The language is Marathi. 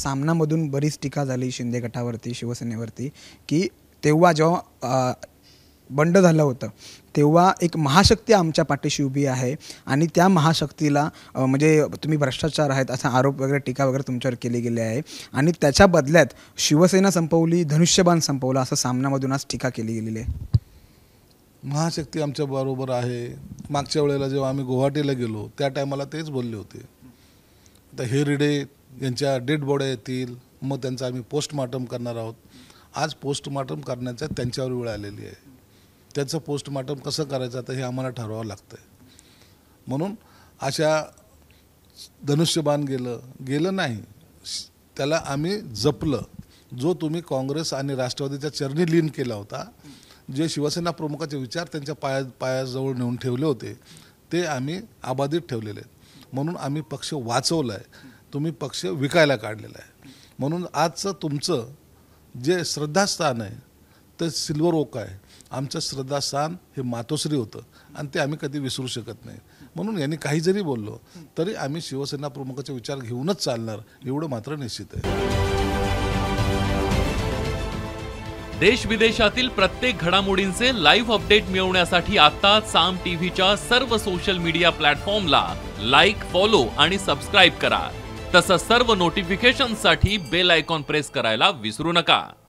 सामनामधून बरीच टीका झाली शिंदे गटावरती, शिवसेनेवरती, की तेव्हा जेव्हा बंड झालं होतं तेव्हा एक महाशक्ती आमच्या पाठीशी उभी आहे आणि त्या महाशक्तीला म्हणजे तुम्ही भ्रष्टाचार आहेत असा आरोप वगैरे, टीका वगैरे तुमच्यावर केली गेली आहे आणि त्याच्या बदल्यात शिवसेना संपवली, धनुष्यबाण संपवला असं सामनामधून आज टीका केली गेलेली आहे. महाशक्ती आमच्या बरोबर आहे. मागच्या वेळेला जेव्हा आम्ही गुवाहाटीला गेलो त्या टायमाला तेच बोलले होते. आता हेरिडे यांच्या डेड बॉड्या येतील, मग त्यांचं आम्ही पोस्टमार्टम करणार आहोत. आज पोस्टमार्टम करण्याचा त्यांच्यावर वेळ आलेली आहे. त्याचं पोस्टमार्टम कसं करायचं आता हे आम्हाला ठरवावं लागतं आहे. म्हणून अशा धनुष्यबाण गेलं नाही, त्याला आम्ही जपलं. जो तुम्ही काँग्रेस आणि राष्ट्रवादीच्या चरणी लीन केला होता, जे शिवसेना प्रमुखाचे विचार त्यांच्या पायाजवळ नेऊन ठेवले होते ते आम्ही अबाधित ठेवलेले आहेत. म्हणून आम्ही पक्ष वाचवला आहे, तुम्ही पक्ष विकायला काढलेला आहे. म्हणून आजचं तुमचं जे श्रद्धास्थान आहे ते सिल्वर ओक आहे. आमचं श्रद्धास्थान हे मातोश्री होतं आणि ते आम्ही कधी विसरू शकत नाही. म्हणून यांनी काही जरी बोललो तरी आम्ही शिवसेना प्रमुखाचे विचार घेऊनच चालणार, एवढं मात्र निश्चित आहे. देश विदेशातील प्रत्येक घडामोडींचे लाईव्ह अपडेट मिळवण्यासाठी आता साम टीव्हीच्या सर्व सोशल मीडिया प्लॅटफॉर्मला लाईक, फॉलो आणि सबस्क्राईब करा. तसंच सर्व नोटिफिकेशनसाठी बेल आयकॉन प्रेस करायला विसरू नका.